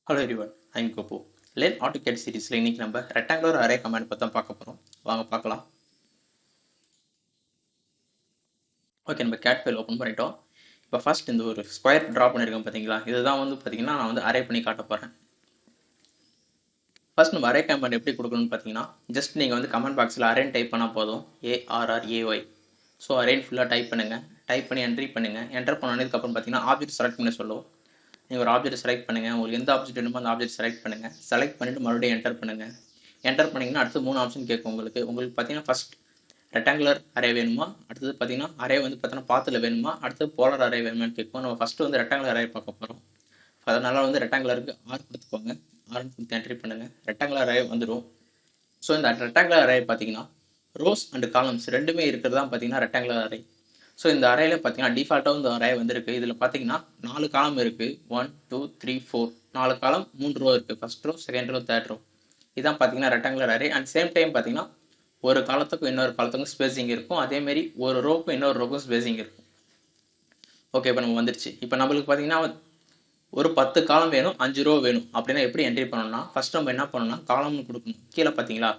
Hello everyone, I'm Gopu. Learn AutoCAD சீரிஸ்ல இன்னைக்கு நம்ம rectangular array command பத்தி தான் பார்க்க போறோம். வாங்க பார்க்கலாம். ஓகே, நம்ம கேட் ஃபைல் ஓபன் பண்ணிட்டோம். இப்போ ஃபர்ஸ்ட் இந்த ஒரு ஸ்கொயர் டிரா பண்ணிருக்கேன் பாத்தீங்களா? இதுதான் வந்து பாத்தீங்கன்னா நான் வந்து அரே பண்ணி காட்ட போறேன். ஃபர்ஸ்ட் நம்ம அரே கமாண்ட் எப்படி கொடுக்கணும்னு பாத்தீங்கன்னா, ஜஸ்ட் நீங்க வந்து கமெண்ட் பாக்ஸ்ல அரேன்னு டைப் பண்ணா போதும். ARRAY. ஸோ அரேன்னு ஃபுல்லா டைப் பண்ணுங்க. டைப் பண்ணி என்ட்ரி பண்ணுங்க. என்டர் பண்ணதுக்கு அப்புறம் பாத்தீங்கன்னா ஆப்ஜெக்ட் செலக்ட் பண்ண சொல்லுவோம். நீங்கள் ஒரு ஆப்ஜெக்ட் செலக்ட் பண்ணுங்கள். உங்களுக்கு எந்த ஆப்ஜெக்ட் வேணுமோ அந்த ஆப்ஜெக்ட் செலக்ட் பண்ணுங்கள். செலக்ட் பண்ணிவிட்டு மறுபடியும் என்டர் பண்ணுங்கள். என்டர் பண்ணிங்கன்னா அடுத்து 3 ஆப்ஷன் கேட்கும் உங்களுக்கு பார்த்தீங்கன்னா ஃபஸ்ட் ரெக்டாங்குலர் அரே வேணுமா, அடுத்தது பார்த்தீங்கன்னா அரே வந்து பார்த்தீங்கன்னா பாத்தில் வேணுமா, அடுத்தது போலர் அரே வேணுமான்னு கேட்கும். நம்ம ஃபஸ்ட்டு வந்து ரெக்டாங்குலர் அரே பார்க்க போகிறோம். அதனால் வந்து ரெக்டாங்குலருக்கு ஆர் கொடுத்துக்கோங்க. ஆர்னு கொடுத்து என்ட்ரி பண்ணுங்கள். ரெக்டாங்குலர் அரே வந்துடும். ஸோ இந்த ரெக்டாங்குலர் அரே பார்த்தீங்கன்னா ரோஸ் அண்ட் காலம்ஸ் ரெண்டுமே இருக்கிறது தான் பார்த்தீங்கன்னா ரெக்டாங்குலர் அரே. ஸோ இந்த அரேல பார்த்தீங்கன்னா டிஃபால்ட்டாக இந்த அரே வந்துருக்கு. இதில் பார்த்தீங்கன்னா 4 காலம் இருக்குது. 1 2 3 4 4 காலம் 3 ரோ இருக்குது. First row, second row, third row. இதான் பார்த்தீங்கன்னா rectangular array. And same time பார்த்தீங்கன்னா ஒரு காலத்துக்கும் இன்னொரு காலத்துக்கும் ஸ்பேசிங் இருக்கும். அதேமாரி ஒரு ரோக்கும் இன்னொரு ரோக்கும் ஸ்பேசிங் இருக்கும். ஓகே, இப்போ நம்ம வந்துருச்சு. இப்போ நம்மளுக்கு பார்த்தீங்கன்னா ஒரு 10 காலம் வேணும், 5 ரோ வேணும் அப்படின்னா எப்படி என்ட்ரி பண்ணணும்னா, ஃபர்ஸ்ட் நம்ம என்ன பண்ணணும்னா காலம்னு கொடுக்கணும். கீழே பார்த்தீங்களா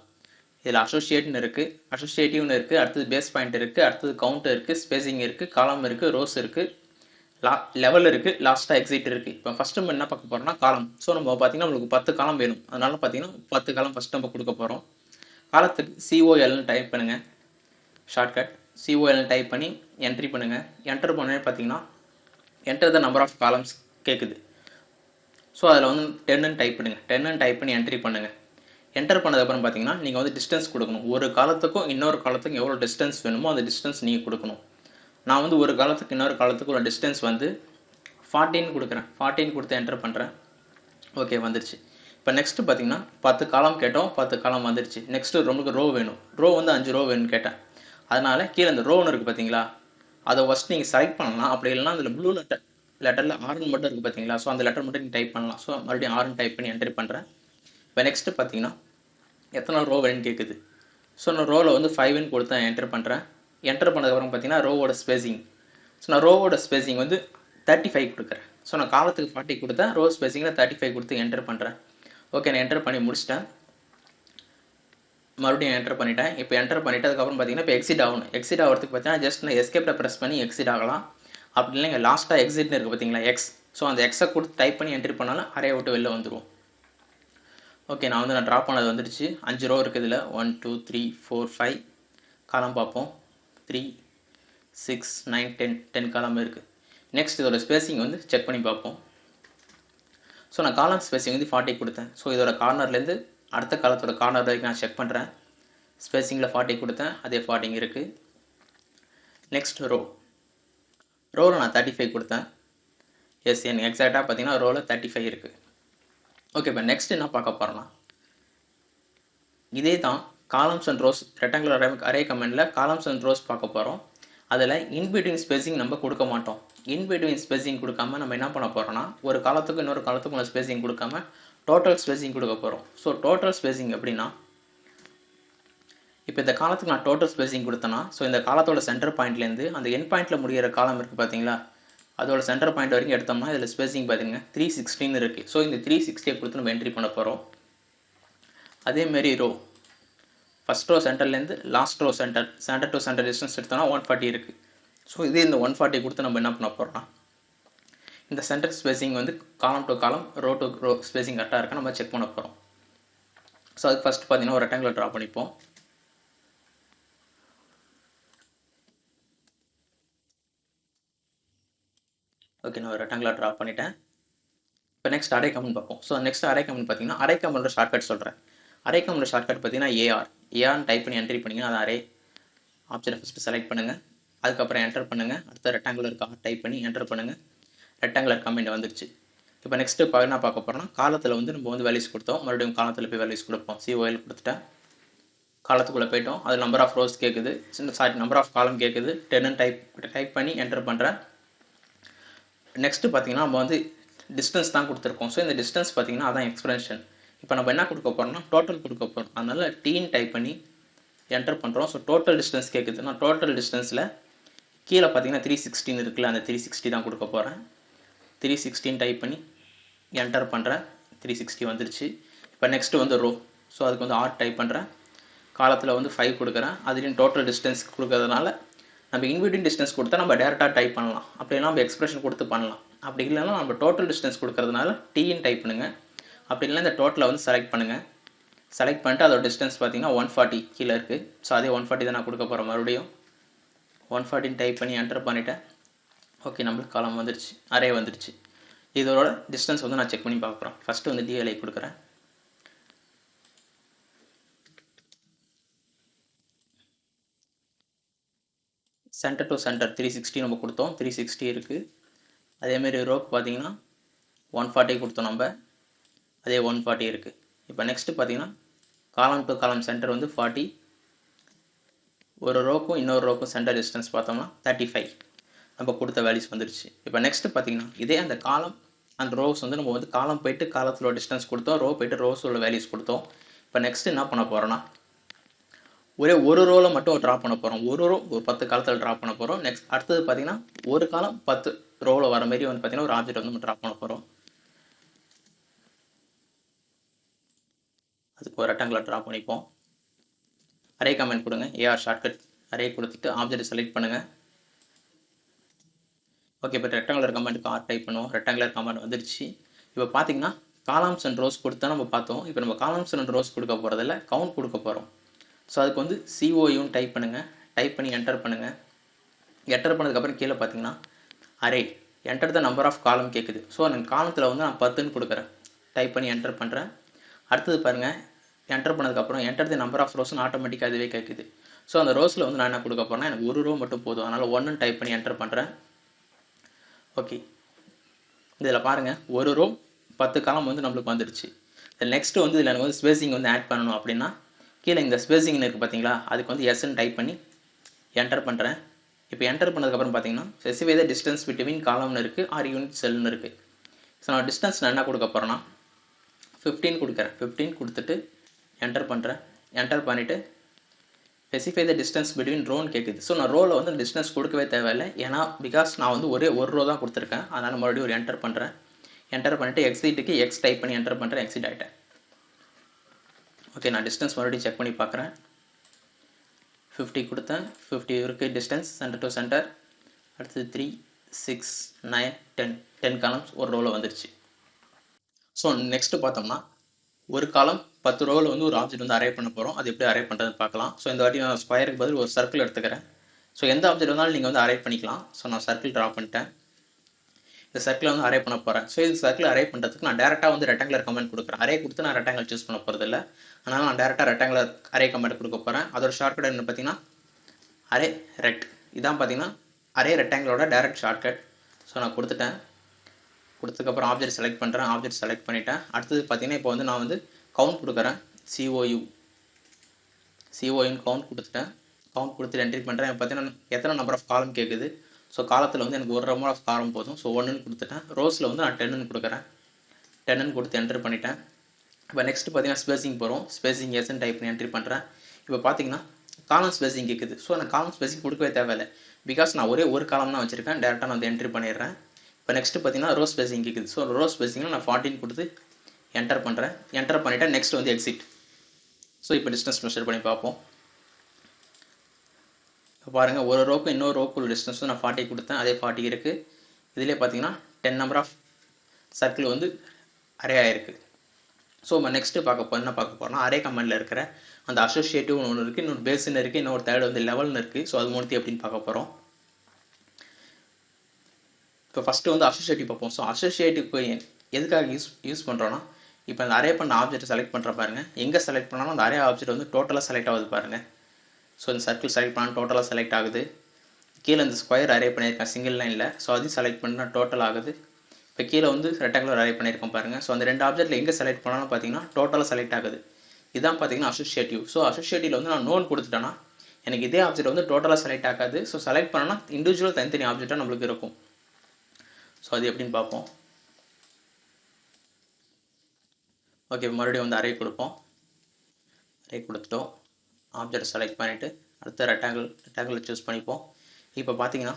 இதில் அசோசியேட்னு இருக்குது, அசோசியேட்டிவ்னு இருக்குது, அடுத்தது பேஸ் பாயிண்ட் இருக்குது, அடுத்தது கவுண்ட் இருக்குது, ஸ்பேசிங் இருக்குது, காலம் இருக்குது, ரோஸ் இருக்குது, லெவல் இருக்குது, லாஸ்ட்டாக எக்ஸிட் இருக்குது. இப்போ ஃபஸ்ட்டு நம்ம என்ன பார்க்க போகிறோம்னா காலம். ஸோ நம்ம பார்த்தீங்கன்னா நம்மளுக்கு 10 காலம் வேணும். அதனால பார்த்தீங்கன்னா 10 காலம் ஃபஸ்ட் நம்ம கொடுக்க போகிறோம். காலத்துக்கு COLன்னு டைப் பண்ணுங்கள். ஷார்ட்கட் COLன்னு டைப் பண்ணி என்ட்ரி பண்ணுங்கள். என்டர் பண்ணே பார்த்தீங்கன்னா enter the number of columns கேட்குது. ஸோ அதில் வந்து 10ன்னு டைப் பண்ணுங்கள். 10ன்னு டைப் பண்ணி என்ட்ரி பண்ணுங்கள். என்டர் பண்ணதுக்கப்புறம் பார்த்தீங்கன்னா நீங்கள் வந்து டிஸ்டன்ஸ் கொடுக்கணும். ஒரு காலத்துக்கும் இன்னொரு காலத்துக்கும் எவ்வளோ டிஸ்டன்ஸ் வேணுமோ அந்த டிஸ்டன்ஸ் நீங்கள் கொடுக்கணும். நான் வந்து ஒரு காலத்துக்கு இன்னொரு காலத்துக்கு உள்ள டிஸ்டன்ஸ் வந்து 14 கொடுக்குறேன். 14 கொடுத்து என்டர் பண்ணுறேன். ஓகே, வந்துருச்சு. இப்போ நெக்ஸ்ட்டு பார்த்தீங்கன்னா 10 காலம் கேட்டோம், 10 காலம் வந்துருச்சு. நெக்ஸ்ட்டு ரொம்ப ரோ வேணும். ரோ வந்து 5 ரோ வேணும்னு கேட்டேன். அதனால் கீழே இந்த ரோன்னு இருக்குது பார்த்தீங்களா, அதை ஃபஸ்ட் நீங்கள் செலக்ட் பண்ணலாம். அப்படி இல்லைனா அதில் ப்ளூ லெட்டரில் ஆர்னு மட்டும் இருக்குது பார்த்தீங்களா, ஸோ அந்த லெட்டர் மட்டும் நீங்கள் டைப் பண்ணலாம். ஸோ மறுபடியும் ஆர்னு டைப் பண்ணி என்ட்ரி பண்ணுறேன். இப்போ நெக்ஸ்ட்டு பார்த்தீங்கன்னா எத்தனை ரோ வேணும்னு கேட்குது. ஸோ நான் ரோவில் வந்து 5ன்னு கொடுத்து என்டர் பண்ணுறேன். என்டர் பண்ணதுக்கப்புறம் பார்த்தீங்கன்னா ரோவோட ஸ்பேசிங். ஸோ நான் ரோவோட ஸ்பேசிங் வந்து 35 கொடுக்குறேன். ஸோ நான் காலத்துக்கு 40 கொடுத்தேன், ரோ ஸ்பேசிங்கில் 35 கொடுத்து என்டர் பண்ணுறேன். ஓகே, நான் என்டர் பண்ணி முடிச்சிட்டேன். மறுபடியும் என்டர் பண்ணிட்டேன். இப்போ என்டர் பண்ணிட்டு அதுக்கப்புறம் பார்த்தீங்கன்னா இப்போ எக்ஸிட் ஆகணும். எக்ஸிட் ஆகிறதுக்கு பார்த்தீங்கன்னா ஜஸ்ட் நான் எஸ்கேப்பை ப்ரெஸ் பண்ணி எக்ஸிட் ஆகலாம். அப்படி இல்லைங்க லாஸ்ட்டாக எக்ஸிட்னு இருக்குது பார்த்தீங்களா எக்ஸ். ஸோ அந்த எக்ஸை கொடுத்து டைப் பண்ணி என்ட்ரி பண்ணாலும் அரே விட்டு வெளில வந்துடும். ஓகே, நான் ட்ரா பண்ணது வந்துடுச்சு. 5 ரோ இருக்குது இதில். 1 2 3 4 5 காலம் பார்ப்போம். 3 6 9 10 காலம் இருக்குது. நெக்ஸ்ட் இதோட ஸ்பேசிங் வந்து செக் பண்ணி பார்ப்போம். ஸோ நான் காலம் ஸ்பேசிங் வந்து 40 கொடுத்தேன். ஸோ இதோட கார்னர்லேருந்து அடுத்த காலத்தோட கார்னர் வரைக்கும் நான் செக் பண்ணுறேன். ஸ்பேசிங்கில் 40 கொடுத்தேன், அதே 40 இருக்குது. நெக்ஸ்ட் ரோவில் நான் 35 கொடுத்தேன். எஸ், எனக்கு எக்ஸாக்டாக பார்த்தீங்கன்னா ரோவில் 35 இருக்குது. ஓகே, இப்போ நெக்ஸ்ட் என்ன பார்க்க போகிறோம்னா இதே தான் columns and rose rectangular array கமெண்டில் காலம்ஸ் அண்ட் ரோஸ் பார்க்க போகிறோம். அதில் இன்பிட்வீன் ஸ்பேசிங் நம்ம கொடுக்க மாட்டோம். இன்பிட்வீன் ஸ்பேசிங் கொடுக்காம நம்ம என்ன பண்ண போகிறோம்னா ஒரு காலத்துக்கு இன்னொரு காலத்துக்கு உள்ள ஸ்பேசிங் கொடுக்காம டோட்டல் ஸ்பேசிங் கொடுக்க போகிறோம். ஸோ டோட்டல் ஸ்பேசிங் எப்படின்னா இப்போ இந்த காலத்துக்கு நான் டோட்டல் ஸ்பேசிங் கொடுத்தேன்னா ஸோ இந்த காலத்தோட சென்டர் பாயிண்ட்லேருந்து அந்த என் பாயிண்ட்டில் முடிகிற காலம் இருக்குது பார்த்தீங்களா, அதோட சென்டர் பாயிண்ட் வரைக்கும் எடுத்தோம்னா இதில் ஸ்பேசிங் பார்த்தீங்கன்னா 316 இருக்குது. ஸோ இந்த 360 கொடுத்து நம்ம என்ட்ரி பண்ண போகிறோம். அதேமாரி ரோ ஃபஸ்ட் ரோ சென்டர்லேருந்து last row centre to centre distance எடுத்தோம்னா 140 இருக்குது. ஸோ இதே இந்த 140 கொடுத்து நம்ம என்ன பண்ண போகிறோம்னா இந்த சென்டர் ஸ்பேசிங் வந்து காலம் டு காலம், ரோ டு ரோ ஸ்பேசிங் கரெக்டாக இருக்கா நம்ம செக் பண்ண போகிறோம். ஸோ அதுக்கு ஃபஸ்ட்டு பார்த்தீங்கன்னா ஒரு ரெக்டாங்குலர் ட்ரா பண்ணிப்போம். ஓகே, நான் ஒரு ரெக்டாங்குலர் ட்ரா பண்ணிட்டேன். இப்போ நெக்ஸ்ட் அரே கமெண்ட் பார்ப்போம். ஸோ நெக்ஸ்ட் அரே கமெண்ட் பார்த்தீங்கன்னா அரே கமெண்டோட ஷார்ட்கட் சொல்கிறேன். அரே கமெண்டோட ஷார்ட்கட் பார்த்தீங்கன்னா ஏஆர்னு டைப் பண்ணி என்ட்ரி பண்ணிங்கன்னா அது அரே ஆப்ஷனை ஃபஸ்ட்டு செலக்ட் பண்ணுங்கள். அதுக்கப்புறம் என்டர் பண்ணுங்கள். அடுத்த ரெக்டாங்குலர் டைப் பண்ணி என்டர் பண்ணுங்கள். ரெக்டாங்குலர் கமெண்ட் வந்துருச்சு. இப்போ நெக்ஸ்ட்டு என்ன பார்க்க போகிறோம்னா காலத்தில் வந்து நம்ம வந்து வேல்யூஸ் கொடுத்தோம். மறுபடியும் காலத்தில் போய் வேல்யூஸ் கொடுப்போம். COL கொடுத்துட்டேன். காலத்துக்குள்ளே போய்ட்டோம். அதில் நம்பர் ஆஃப் ரோஸ் கேட்குது, நம்பர் ஆஃப் காலம் கேட்குது. 10ன்னு டைப் பண்ணி என்டர் பண்ணுறேன். நெக்ஸ்ட்டு பார்த்தீங்கன்னா நம்ம வந்து டிஸ்டன்ஸ் தான் கொடுத்துருக்கோம். ஸோ இந்த டிஸ்டன்ஸ் பார்த்தீங்கன்னா அதான் எக்ஸ்பென்ஷன். இப்போ நம்ம என்ன கொடுக்க போகிறோம்னா டோட்டல் கொடுக்க போகிறோம். அதனால் டீன்னு டைப் பண்ணி என்டர் பண்ணுறோம். ஸோ டோட்டல் டிஸ்டன்ஸ் கேட்குது. நான் டோட்டல் டிஸ்டன்ஸில் கீழே பார்த்தீங்கன்னா 316 இருக்குல்ல, அந்த 360 தான் கொடுக்க போகிறேன். 316 டைப் பண்ணி என்டர் பண்ணுறேன். 360 வந்துருச்சு. இப்போ நெக்ஸ்ட் வந்து ரோ. ஸோ அதுக்கு வந்து ஆர் டைப் பண்ணுறேன். காலத்தில் வந்து 5 கொடுக்குறேன். அதுலேயும் டோட்டல் டிஸ்டன்ஸ் கொடுக்கறதுனால நம்ம இன்பிட்வீன் டிஸ்டன்ஸ் கொடுத்தா நம்ம டேரெக்டாக டைப் பண்ணலாம். அப்படின்னா நம்ம எக்ஸ்பிரஷன் கொடுத்து பண்ணலாம். அப்படி இல்லைன்னா நம்ம டோட்டல் டிஸ்டன்ஸ் கொடுக்கறதுனால டின்னு டைப் பண்ணுங்கள். அப்படி இல்லைன்னா இந்த டோட்டலை வந்து செலக்ட் பண்ணுங்கள். செலக்ட் பண்ணிட்டு அதோட டிஸ்டன்ஸ் பார்த்தீங்கன்னா 140 கீழே இருக்குது. ஸோ அதே 140 தான் நான் கொடுக்க போகிறேன். மறுபடியும் 140 டைப் பண்ணி என்டர் பண்ணிவிட்டேன். ஓகே, நம்மளுக்கு காலம் வந்துருச்சு, அரே வந்துருச்சு. இதோட டிஸ்டன்ஸ் வந்து நான் செக் பண்ணி பார்க்குறேன். ஃபஸ்ட்டு வந்து டிஎல்ஐ கொடுக்குறேன். சென்டர் டு சென்டர் 360 நம்ம கொடுத்தோம். 360 இருக்குது. அதேமாரி ரோக்கு பார்த்தீங்கன்னா 140 கொடுத்தோம் நம்ம. அதே 140 இருக்குது. இப்போ நெக்ஸ்ட்டு பார்த்தீங்கன்னா காலம் டு காலம் சென்டர் வந்து 40. ஒரு ரோக்கும் இன்னொரு ரோக்கும் சென்டர் டிஸ்டன்ஸ் பார்த்தோம்னா 35. நம்ம கொடுத்த வேல்யூஸ் வந்துருச்சு. இப்போ நெக்ஸ்ட்டு பார்த்தீங்கன்னா இதே அந்த காலம் அண்ட் ரோஸ் வந்து நம்ம வந்து காலம் போயிட்டு காலத்தில் டிஸ்டன்ஸ் கொடுத்தோம், ரோ போயிட்டு ரோஸோட வேல்யூஸ் கொடுத்தோம். இப்போ நெக்ஸ்ட் என்ன பண்ண போகிறோன்னா ஒரே ஒரு ரோவில் மட்டும் ட்ரா பண்ண போகிறோம். ஒரு ரோ ஒரு 10 காலத்தில் ட்ரா பண்ண போகிறோம். நெக்ஸ்ட் அடுத்தது பார்த்தீங்கன்னா ஒரு காலம் 10 ரோவில் வர மாதிரி வந்து பார்த்தீங்கன்னா ஒரு ஆப்ஜெக்ட் வந்து நம்ம ட்ரா பண்ண போகிறோம். அதுக்கு ஒரு ரெக்டாங்குலர் ட்ரா பண்ணிப்போம். அரே கமெண்ட் கொடுங்க. ஏஆர் ஷார்ட்கட் அரே கொடுத்துட்டு ஆப்ஜெக்ட் செலக்ட் பண்ணுங்கள். ஓகே, இப்போ ரெக்டாங்குலர் கமெண்ட்டுக்கு ஆர் டைப் பண்ணுவோம். ரெக்டாங்குலர் கமெண்ட் வந்துருச்சு. இப்போ பார்த்தீங்கன்னா காலம்ஸ் அண்ட் ரோஸ் கொடுத்தா நம்ம பார்த்தோம். இப்போ நம்ம காலம்ஸ் அண்ட் ரோஸ் கொடுக்க போகிறதில்ல, கவுண்ட் கொடுக்க போகிறோம். ஸோ அதுக்கு வந்து சிஓயூன்னு டைப் பண்ணுங்கள். டைப் பண்ணி என்டர் பண்ணுங்கள். என்டர் பண்ணதுக்கப்புறம் கீழே பார்த்தீங்கன்னா array enter the number of column கேட்குது. ஸோ அந்த காலத்தில் வந்து நான் 10ன்னு கொடுக்குறேன். டைப் பண்ணி என்டர் பண்ணுறேன். அடுத்தது பாருங்கள், என்டர் பண்ணதுக்கப்புறம் என்டர் தி நம்பர் ஆஃப் ரோஸ்னு ஆட்டோமேட்டிக்காக அதுவே கேட்குது. ஸோ அந்த ரோஸில் வந்து நான் என்ன கொடுக்க போகிறேன்னா எனக்கு ஒரு ரோ மட்டும் போதும். அதனால் 1ன்னு டைப் பண்ணி என்டர் பண்ணுறேன். ஓகே, இதில் பாருங்கள் ஒரு ரோ 10 காலம் வந்து நம்மளுக்கு வந்துடுச்சு. நெக்ஸ்ட்டு வந்து இதில் எனக்கு வந்து ஸ்பேசிங் வந்து ஆட் பண்ணணும் அப்படின்னா கீழே இந்த ஸ்பேசிங்னு இருக்குது பார்த்தீங்களா, அதுக்கு வந்து எஸ்ன்னு டைப் பண்ணி என்டர் பண்ணுறேன். இப்போ என்டர் பண்ணதுக்கப்புறம் பார்த்தீங்கன்னா ஸ்பெசிஃபை த டிஸ்டன்ஸ் பிட்வீன் காலம்னு இருக்குது, ஆர் யூனிட் செல்னு இருக்குது. ஸோ நான் டிஸ்டன்ஸ் நான் என்ன கொடுக்க போகிறேன்னா 15 கொடுக்குறேன். 15 கொடுத்துட்டு என்டர் பண்ணுறேன். என்டர் பண்ணிவிட்டு ஸ்பெசிஃபை த டிஸ்டன்ஸ் பிட்வீன் ரோன்னு கேட்குது. ஸோ நான் ரோவில் வந்து டிஸ்டன்ஸ் கொடுக்கவே தேவையில்லை. ஏன்னா பிகாஸ் நான் வந்து ஒரே ஒரு ரோ தான் கொடுத்துருக்கேன். அதனால் மறுபடியும் ஒரு என்டர் பண்ணுறேன். என்டர் பண்ணிவிட்டு எக்ஸிட்டுக்கு எக்ஸ் டைப் பண்ணி என்டர் பண்ணுறேன். எக்ஸிட் ஆகிட்டேன். ஓகே, நான் டிஸ்டன்ஸ் மறுபடியும் செக் பண்ணி பார்க்குறேன். 50 கொடுத்தேன். 50 இருக்குது டிஸ்டன்ஸ் சென்டர் டு சென்டர். அடுத்தது 3, 6, 9, 10 காலம்ஸ் ஒரு ரோவில் வந்துருச்சு. ஸோ நெக்ஸ்ட்டு பார்த்தோம்னா ஒரு காலம் 10 ரோவில் வந்து ஒரு ஆப்ஜெக்ட் வந்து அரே பண்ண போகிறோம். அது எப்படி அரே பண்ணுறதுன்னு பார்க்கலாம். ஸோ இந்த வாட்டி நான் ஸ்கொயருக்கு பதில் ஒரு சர்க்கிள் எடுத்துக்கிறேன். ஸோ எந்த ஆப்ஜெக்ட் வந்தாலும் நீங்கள் வந்து அரே பண்ணிக்கலாம். ஸோ நான் சர்க்கிள் ட்ரா பண்ணிட்டேன். இந்த சர்க்கிளை வந்து அரே பண்ண போகிறேன். ஸோ இந்த சர்க்கிள் அரே பண்ணுறதுக்கு நான் டேரெக்டாக வந்து ரெக்டாங்குலர் கமெண்ட் கொடுக்குறேன். அரே கொடுத்து நான் ரெக்டாங்குலர் சூஸ் பண்ண போகிறதில்ல. அதனால் நான் டேரெக்டாக ரெக்டாங்குலர் அரே கமெண்ட் கொடுக்க போகிறேன். அதோட ஷார்ட்கட் என்ன பார்த்தீங்கன்னா அரே ரெக்ட். இதான் பார்த்தீங்கன்னா அரே ரெக்டாங்குலரோட டேரெக்ட் ஷார்ட்கட். ஸோ நான் கொடுத்துட்டேன். கொடுத்ததுக்கப்புறம் ஆப்ஜெக்ட் செலக்ட் பண்ணுறேன். ஆப்ஜெக்ட் செலக்ட் பண்ணிட்டேன். அடுத்தது பார்த்தீங்கன்னா இப்போ வந்து நான் வந்து கவுண்ட் கொடுக்குறேன். சிஓயூன்னு கவுண்ட் கொடுத்துட்டேன். கவுண்ட் கொடுத்து என்ட்ரி பண்ணுறேன். பார்த்தீங்கன்னா எத்தனை நம்பர் ஆஃப் காலம் கேட்குது. ஸோ காலத்தில் வந்து எனக்கு ஒரு நம்பர் ஆஃப் காலம் போதும். ஸோ 1ன்னு கொடுத்துட்டேன். ரோஸில் வந்து நான் 10ன்னு கொடுக்குறேன். 10ன்னு கொடுத்து என்ட்ரி பண்ணிட்டேன். இப்போ நெக்ஸ்ட் பார்த்தீங்கன்னா ஸ்பேசிங் போகிறோம். ஸ்பேசிங் எஸ்ன்னு டைப் பண்ணி என்ட்ரி பண்ணுறேன். இப்போ பார்த்தீங்கன்னா காலம் ஸ்பேசிங் கேட்குது. ஸோ நான் காலம் ஸ்பேசிங் கொடுக்கவே தேவையில்லை. பிகாஸ் நான் ஒரே ஒரு காலம் தான் வச்சுருக்கேன். டேரெக்டாக நான் வந்து என்ட்ரி பண்ணிடுறேன். இப்போ நெக்ஸ்ட்டு பார்த்தீங்கன்னா ரோ ஸ்பேசிங் கேட்குது. ஸோ ரோ ஸ்பேசிங்கில் நான் 14 கொடுத்து என்டர் பண்ணுறேன். என்டர் பண்ணிவிட்டேன். நெக்ஸ்ட் வந்து எக்ஸிட். ஸோ இப்போ டிஸ்டன்ஸ் மெஷர் பண்ணி பார்ப்போம். இப்போ பாருங்கள் ஒரு ரோக்கு இன்னொரு ரோக்குள்ள டிஸ்டன்ஸ் வந்து நான் 40 கொடுத்தேன். அதே 40 இருக்குது. இதிலே பார்த்தீங்கன்னா 10 நம்பர் ஆஃப் சர்க்கிள் வந்து அரே ஆகிருக்கு. ஸோ நம்ம நெக்ஸ்ட்டு என்ன பார்க்க போகிறோம்னா அரே கமெண்டில் இருக்கிற அந்த அசோசியேட்டிவ்னு ஒன்று இருக்குது, இன்னொரு பேஸ்ன்னு இருக்குது, இன்னொரு தேர்ட் வந்து லெவல்னு இருக்குது. ஸோ அது மூணுத்தையும் எப்படின்னு பார்க்க போகிறோம். இப்போ ஃபஸ்ட்டு வந்து அசோசியேட்டிவ் பார்ப்போம். ஸோ அசோசியேட்டிவ்க்கு எதுக்காக யூஸ் பண்ணுறோன்னா இப்போ அந்த அரே பண்ண ஆப்ஜெக்ட் செலக்ட் பண்ணுற பாருங்கள். எங்கே செலக்ட் பண்ணாலும் அந்த அரே ஆப்ஜெக்ட் வந்து டோட்டலாக செலக்ட் ஆகுது பாருங்கள். ஸோ இந்த சர்க்கிள் செலக்ட் பண்ணால் டோட்டலாக செலக்ட் ஆகுது. கீழே இந்த ஸ்கொயர் அரே பண்ணியிருக்கேன் சிங்கிள் லைனில். ஸோ அதையும் செலக்ட் பண்ணால் டோட்டல் ஆகுது. இப்போ கீழே வந்து ரெக்டாங்குலர் அரே பண்ணியிருக்கோம் பாருங்கள். ஸோ அந்த 2 ஆப்ஜெக்ட்டில் எங்கே செலக்ட் பண்ணாலும் பார்த்தீங்கன்னா டோட்டலாக செலக்ட் ஆகுது. இதான் பார்த்தீங்கன்னா அசோசியேட்டிவ். ஸோ அசோசியேட்டிவில் வந்து நான் நோன் கொடுத்துட்டேன்னா எனக்கு இதே ஆப்ஜெக்ட் வந்து டோட்டலாக செலக்ட் ஆகாது. ஸோ செலக்ட் பண்ணனா இண்டிவிஜுவல் தனித்தனி ஆப்ஜெக்டாக நம்மளுக்கு இருக்கும். ஸோ அது எப்படின்னு பார்ப்போம். ஓகே, மறுபடியும் வந்து அரே கொடுப்போம். அரே கொடுத்துட்டோம். ஆப்ஜெக்ட் செலக்ட் பண்ணிவிட்டு அடுத்த ரெக்டாங்கிள் சூஸ் பண்ணிப்போம். இப்போ பார்த்தீங்கன்னா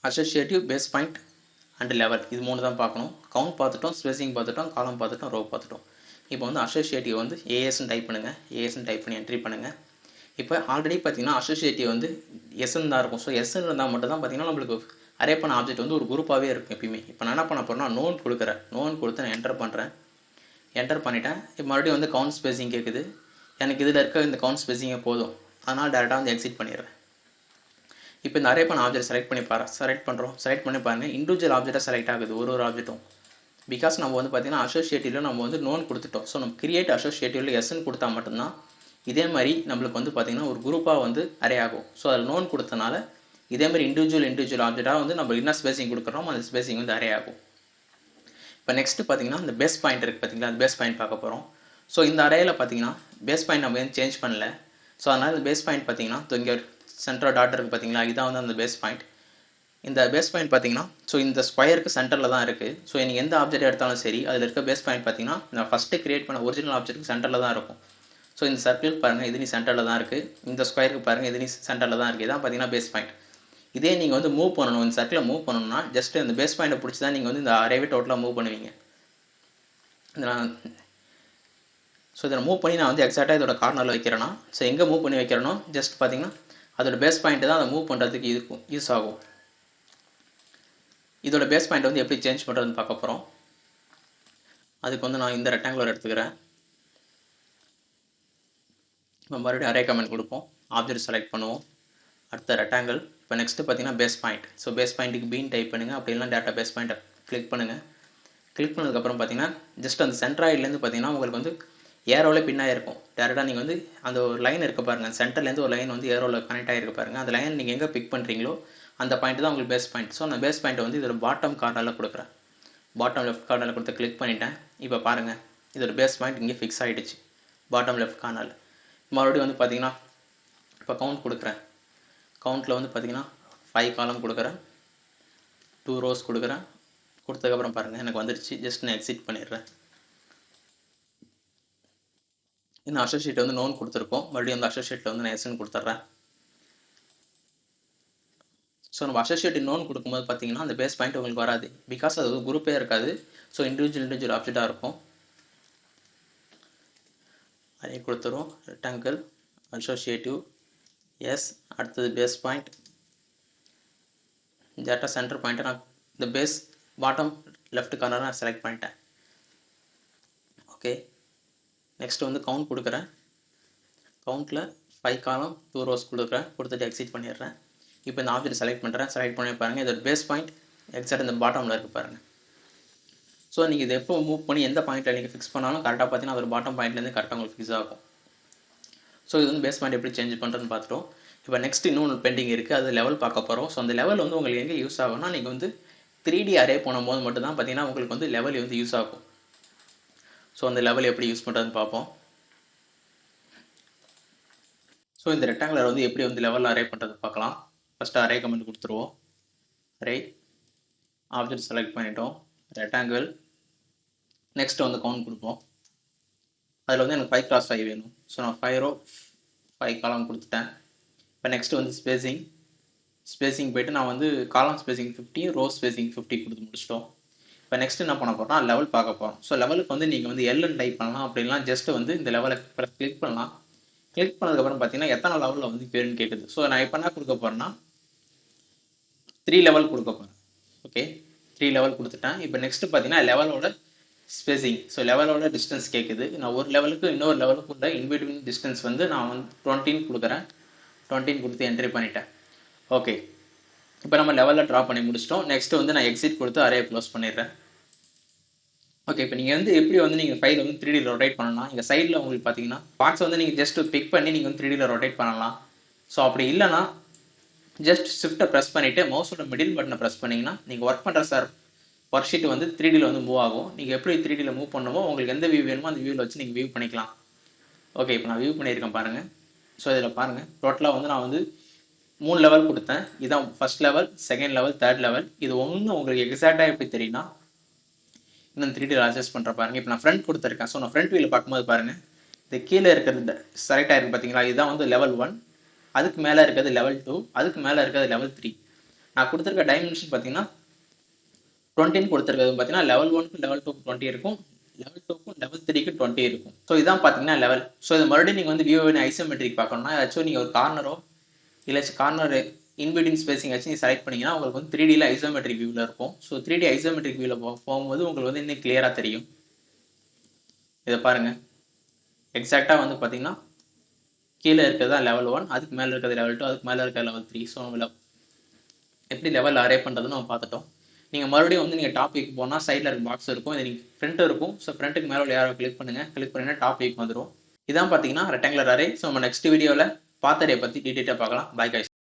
associative base point and level, இது 3 தான் பார்க்கணும். கவுண்ட் பார்த்துட்டோம், ஸ்பேசிங் பார்த்துட்டோம், காலம் பார்த்துட்டோம், ரோ பார்த்துட்டோம். இப்போ வந்து அசோசியேட்டிவ் வந்து ஏஎஸ்ன்னு டைப் பண்ணுங்கள். ஏஎஸ்ன்னு டைப் பண்ணி என்ட்ரி பண்ணுங்கள். இப்போ ஆல்ரெடி பார்த்தீங்கன்னா அசோசியேட்டிவ் வந்து எஸ்ன்னு தான் இருக்கும். ஸோ எஸ்ன்னு இருந்தால் மட்டும் தான் பார்த்தீங்கன்னா நம்மளுக்கு அரே பண்ண ஆப்ஜெக்ட் வந்து ஒரு குரூப்பாகவே இருக்கும் எப்பயுமே. இப்போ நான் என்ன பண்ண போகிறேன்னா நோன் கொடுக்குறேன். நோன் கொடுத்து நான் என்டர் பண்ணுறேன். என்டர் பண்ணிட்டேன். இப்போ மறுபடியும் வந்து கவுண்ட் ஸ்பேசிங் கேட்குது. எனக்கு இதில் இருக்க இந்த கவுண்ட் ஸ்பேசிங்கே போதும், அதனால் டேரெக்டாக வந்து எக்ஸிட் பண்ணிடுறேன். இப்போ இந்த அரே பண்ண ஆப்ஜெக்ட் செலக்ட் பண்ணி செலக்ட் பண்ணுறோம். செலக்ட் பண்ணி பாருங்கள், இண்டிவிஜுவல் ஆப்ஜெக்டாக செலக்ட் ஆகுது ஒரு ஆப்ஜெக்ட்டும். பிகாஸ் நம்ம வந்து பார்த்தீங்கன்னா அசோசியேட்டிவ்ல நம்ம வந்து நோன் கொடுத்துட்டோம். ஸோ நம்ம கிரியேட் அசோசியேட்டிவ்ல எஸ்ன்னு கொடுத்தா மட்டும்தான் இதே மாதிரி நம்மளுக்கு வந்து பார்த்தீங்கன்னா ஒரு குரூப்பாக வந்து அரே ஆகும். ஸோ அதில் நோன் கொடுத்தனால இதே மாதிரி இண்டிவிஜுவல் ஆப்ஜெக்டாக வந்து நம்ம என்ன ஸ்பேசிங் கொடுக்குறோம் அந்த ஸ்பேசிங் வந்து அரே ஆகும். இப்போ நெக்ஸ்ட் பார்த்தீங்கன்னா இந்த பேஸ் பாயிண்ட் இருக்குது பார்த்தீங்களா, அந்த பேஸ் பாயிண்ட் பார்க்க போகிறோம். ஸோ இந்த அரேயில் பார்த்தீங்கன்னா பேஸ் பாயிண்ட் நம்ம வந்து சேஞ்ச் பண்ணல. ஸோ அதனால் இந்த பேஸ் பாயிண்ட் பார்த்தீங்கன்னா இங்கே சென்டர் டாட் இருக்குது பார்த்தீங்களா, இதான் வந்து அந்த பேஸ் பாயிண்ட். இந்த பேஸ் பாயிண்ட் பார்த்தீங்கன்னா ஸோ இந்த ஸ்கொயருக்கு சென்டரில் தான் இருக்குது. ஸோ நீங்கள் எந்த ஆப்ஜெக்ட் எடுத்தாலும் சரி அதில் இருக்க பேஸ் பாயிண்ட் பார்த்தீங்கன்னா நான் ஃபஸ்ட்டு கிரியேட் பண்ண ஒரிஜினல் ஆப்ஜெக்ட்டுக்கு சென்டரில் தான் இருக்கும். ஸோ இந்த சர்க்கிள் பாருங்கள், இது நீ சென்டரில் தான் இருக்குது. இந்த ஸ்கொயருக்கு பாருங்கள், இது நீ சென்டரில் தான் இருக்குது. இதான் பார்த்தீங்கன்னா பேஸ் பாயிண்ட். இதே நீங்கள் வந்து மூவ் பண்ணணும், இந்த சர்க்கிளை மூவ் பண்ணணும்னா ஜஸ்ட் இந்த பேஸ் பாயிண்ட்டை பிடிச்சி தான் நீங்கள் வந்து இந்த அரேவே டோட்டலாக மூவ் பண்ணுவீங்க. ஸோ இதை மூவ் பண்ணி நான் வந்து எக்ஸாக்டாக இதோட கார்னரில் வைக்கிறேன்னா, ஸோ எங்கே மூவ் பண்ணி வைக்கிறேனோ ஜஸ்ட் பார்த்தீங்கன்னா அதோட பேஸ் பாயிண்ட்டு தான் அதை மூவ் பண்ணுறதுக்கு இருக்கும் யூஸ் ஆகும். இதோட பேஸ் பாயிண்ட் வந்து எப்படி சேஞ்ச் பண்ணுறதுன்னு பார்க்க போகிறோம். அதுக்கு வந்து நான் இந்த ரெக்டாங்குலர் எடுத்துக்கிறேன். நம்ம மறுபடியும் அரே கமெண்ட் கொடுப்போம், ஆப்ஜெக்ட் செலக்ட் பண்ணுவோம், அடுத்த ரெக்டாங்கிள். இப்போ நெக்ஸ்ட்டு பார்த்தீங்கன்னா பேஸ் பாயிண்ட். ஸோ பேஸ் பாயிண்ட்டுக்கு பீன் டைப் பண்ணுங்கள், அப்படி இல்லைனா டேட்டா பேஸ் பாயிண்ட்டை கிளிக் பண்ணுங்கள். கிளிக் பண்ணதுக்கப்புறம் பார்த்தீங்கன்னா ஜஸ்ட் அந்த சென்ட்ராய்ட்லேருந்து பார்த்தீங்கன்னா உங்களுக்கு வந்து ஏரோவில் பின்னாக இருக்கும். டேரெக்டாக நீங்கள் வந்து அந்த ஒரு லைன் இருக்க பாருங்கள், சென்டர்லேருந்து ஒரு லைன் வந்து ஏரோவில் கனெக்ட் ஆகிருக்க பாருங்கள். அந்த லைன் நீங்கள் எங்கே பிக் பண்ணுறீங்களோ அந்த பாயிண்ட் தான் உங்களுக்கு பேஸ் பாயிண்ட். ஸோ அந்த பேஸ் பாயிண்ட்டை வந்து இதோட பாட்டம் கார்னரில் கொடுக்குறேன். பாட்டம் லெஃப்ட் கார்னரில் கொடுத்து கிளிக் பண்ணிட்டேன். இப்போ பாருங்கள் இதோட பேஸ் பாயிண்ட் இங்கே ஃபிக்ஸ் ஆகிடுச்சு பாட்டம் லெஃப்ட் கார்னரில். மறுபடியும் வந்து பார்த்தீங்கன்னா இப்போ கவுண்ட் கொடுக்குறேன். கவுண்ட்டில் வந்து பார்த்தீங்கன்னா 5 காலம் கொடுக்குறேன், 2 ரோஸ் கொடுக்குறேன். கொடுத்ததுக்கப்புறம் பாருங்கள் எனக்கு வந்துடுச்சு. ஜஸ்ட் நான் எக்ஸிட் பண்ணிடுறேன். இந்த அசோசியேட் வந்து நோன் கொடுத்துருக்கோம், மறுபடியும் அந்த அசோசியேட்டில் வந்து நான் எஸ்ன்னு கொடுத்துட்றேன். ஸோ நம்ம அசோசியேட் நோன் கொடுக்கும்போது பார்த்தீங்கன்னா அந்த பேஸ் பாயிண்ட் உங்களுக்கு வராது, பிகாஸ் அது ஒரு குரூப்பே இருக்காது. ஸோ இண்டிவிஜுவல் ஆப்ஜெக்டாக இருக்கும். அதே கொடுத்துரும் ரெக்டாங்கிள் அசோசியேட்டிவ் எஸ், அடுத்தது பேஸ் பாயிண்ட். டேட்டா சென்டர் பாயிண்ட்டை நான் இந்த பேஸ் பாட்டம் லெஃப்ட் கார்னர் நான் செலக்ட் பண்ணிட்டேன். ஓகே, நெக்ஸ்ட் வந்து கவுண்ட் கொடுக்குறேன். கவுண்ட்டில் 5 காலம் 2 ரோஸ் கொடுக்குறேன். கொடுத்துட்டு எக்ஸிட் பண்ணிடுறேன். இப்போ இந்த ஆப்ஜெக்ட் செலக்ட் பண்ணுறேன். செலக்ட் பண்ணி பாருங்கள் இதோட பேஸ் பாயிண்ட் எக்ஸாக்ட் இந்த பாட்டமில் இருக்குது பாருங்கள். ஸோ நீங்கள் இதை எப்போ மூவ் பண்ணி எந்த பாயிண்ட்டில் நீங்கள் ஃபிக்ஸ் பண்ணாலும் கரெக்டாக பார்த்தீங்கன்னா அதோட பாட்டம் பாயிண்ட்லேருந்து கரெக்டாக உங்களுக்கு ஃபிக்ஸ் ஆகும். ஸோ இது வந்து பேஸ் பாயிண்ட் எப்படி சேஞ்ச் பண்ணுறதுன்னு பார்த்துட்டோம். இப்போ நெக்ஸ்ட் இன்னொன்று பெண்டிங் இருக்குது, அது லெவல் பார்க்க போகிறோம். ஸோ அந்த லெவல் வந்து உங்களுக்கு எங்கே யூஸ் ஆகும்னா நீங்கள் வந்து 3D அரே பண்ணும்போது மட்டும்தான் பார்த்தீங்கன்னா உங்களுக்கு வந்து லெவல் வந்து யூஸ் ஆகும். ஸோ அந்த லெவல் எப்படி யூஸ் பண்ணுறதுன்னு பார்ப்போம். ஸோ இந்த ரெக்டாங்குலர் வந்து எப்படி வந்து லெவலில் அரே பண்ணுறது பார்க்கலாம். ஃபஸ்ட்டு அரே கமெண்ட் கொடுத்துருவோம். அரே ஆப்ஜெக்ட் செலக்ட் பண்ணிட்டோம், ரெக்டாங்கிள். நெக்ஸ்ட் வந்து கவுண்ட் கொடுப்போம். அதில் வந்து எனக்கு 5x5 வேணும். ஸோ நான் 5 ரோ 5 காலம் கொடுத்துட்டேன். இப்போ நெக்ஸ்ட் வந்து ஸ்பேசிங் போய்ட்டு நான் வந்து காலம் ஸ்பேசிங் 50, ரோ ஸ்பேசிங் 50 கொடுத்து முடிச்சிட்டோம். இப்போ நெக்ஸ்ட் என்ன பண்ண போகிறோம்னா லெவல் பார்க்க போகிறோம். ஸோ லெவலுக்கு வந்து நீங்கள் வந்து எல்னு டைப் பண்ணலாம், அப்படின்லாம் ஜஸ்ட் வந்து இந்த லெவலை கிளிக் பண்ணலாம். கிளிக் பண்ணதுக்கப்புறம் பார்த்தீங்கன்னா எத்தனை லெவலில் வந்து பேருன்னு கேட்குது. ஸோ நான் இப்போ என்ன கொடுக்க போகிறேன்னா 3 லெவல் கொடுக்க போகிறேன். ஓகே, 3 லெவல் கொடுத்துட்டேன். இப்போ நெக்ஸ்ட் பார்த்தீங்கன்னா லெவலோட ஸ்பேசிங். ஸோ லெவலோட டிஸ்டன்ஸ் கேட்குது. நான் ஒரு லெவலுக்கு இன்னொரு லெவலுக்குள்ள இன்பிட்வீன் டிஸ்டன்ஸ் வந்து நான் வந்து 20 கொடுக்குறேன். 20 கொடுத்து என்ட்ரி பண்ணிட்டேன். ஓகே, இப்போ நம்ம லெவலில் ட்ரா பண்ணி முடிச்சிட்டோம். நெக்ஸ்ட் வந்து நான் எக்ஸிட் கொடுத்து அரே க்ளோஸ் பண்ணிடுறேன். ஓகே, இப்போ நீங்கள் வந்து எப்படி வந்து நீங்கள் ஃபைல் வந்து 3D ரொட்டேட் பண்ணலாம். இங்கே சைடில் உங்களுக்கு பார்த்தீங்கன்னா பாக்ஸ் வந்து நீங்கள் ஜஸ்ட் பிக் பண்ணி நீங்கள் வந்து 3D ரொட்டேட் பண்ணலாம். ஸோ அப்படி இல்லைனா ஜஸ்ட் ஷிஃப்ட்டை ப்ரெஸ் பண்ணிவிட்டு மவுஸோட மிடில் பட்டனை ப்ரெஸ் பண்ணிங்கன்னா நீங்கள் ஒர்க் பண்ணுற ஒர்க் ஷீட் வந்து 3Dயில் வந்து மூவ் ஆகும். நீங்கள் எப்படி 3Dயில் மூவ் பண்ணணுமோ உங்களுக்கு எந்த வியூ வேணுமோ அந்த வியூவில் வச்சு நீங்கள் வியூ பண்ணிக்கலாம். ஓகே, இப்போ நான் வியூ பண்ணியிருக்கேன் பாருங்கள். ஸோ இதில் பாருங்கள் டோட்டலாக வந்து நான் வந்து 3 லெவல் கொடுத்தேன். இதான் first level, second level, third level. இது ஒன்று உங்களுக்கு எக்ஸாக்டாக எப்படி தெரியும்னா இன்னும் 3D அட்ஜஸ்ட் பண்ணுற பாருங்க. இப்போ நான் ஃப்ரண்ட் கொடுத்துருக்கேன். ஸோ நான் ஃப்ரண்ட் வியூவில் பார்க்கும்போது பாருங்கள் இது கீழே இருக்கிறது செலக்ட் ஆகிருக்கு பார்த்தீங்களா, இதுதான் வந்து லெவல் 1. அதுக்கு மேலே இருக்கிறது லெவல் 2, அதுக்கு மேலே இருக்கிறது லெவல் 3. நான் கொடுத்துருக்க டைமென்ஷன் பார்த்தீங்கன்னா 20ன்னு கொடுத்துருக்கிறது பார்த்தீங்கன்னா லெவல் 1க்கு லெவல் 2க்கு 20 இருக்கும், லெவல் 2க்கும் லெவல் 3க்கு 20 இருக்கும். ஸோ இதான் பார்த்தீங்கன்னா லெவல். ஸோ இது மறுபடியும் நீங்கள் வந்து வியூ ஐசோமெட்ரிக் பார்க்கணும்னா ஏதாச்சும் நீங்கள் ஒரு கார்னரோ இல்லை கார்னர் இன்பிட்வீன் ஸ்பேசிங் வச்சு நீங்கள் செலக்ட் பண்ணீங்கன்னா உங்களுக்கு வந்து 3Dயில் ஐசோமெட்ரிக் வியூவில் இருக்கும். ஸோ 3D ஐசோமெட்ரிக் வியூவில் போகும்போது உங்களுக்கு வந்து இன்னும் கிளியராக தெரியும். இதை பாருங்கள், எக்ஸாக்டாக வந்து பார்த்தீங்கன்னா கீழே இருக்கிறதா லெவல் 1, அதுக்கு மேலே இருக்கிறது லெவல் 2, அதுக்கு மேலே இருக்கிற லெவல் 3. ஸோ நம்ம எப்படி லெவல் அரே பண்ணுறதுன்னு நம்ம பார்த்துட்டோம். நீங்கள் மறுபடியும் வந்து நீங்கள் டாப் வியூக்கு போனால் சைடில் இருக்க பாக்ஸ் இருக்கும், இது நீங்கள் ஃப்ரண்ட் இருக்கும். ஸோ ஃப்ரண்ட்டுக்கு மேலே யாரோ கிளிக் பண்ணிங்கன்னா டாப் வியூக்கு வந்துடும். இதான் பார்த்தீங்கன்னா ரெக்டாங்குலர் அரே. ஸோ நம்ம நெக்ஸ்ட் வீடியோவில் பாத் அரே பற்றி டீட்டெயிலாக பார்க்கலாம். Bye guys.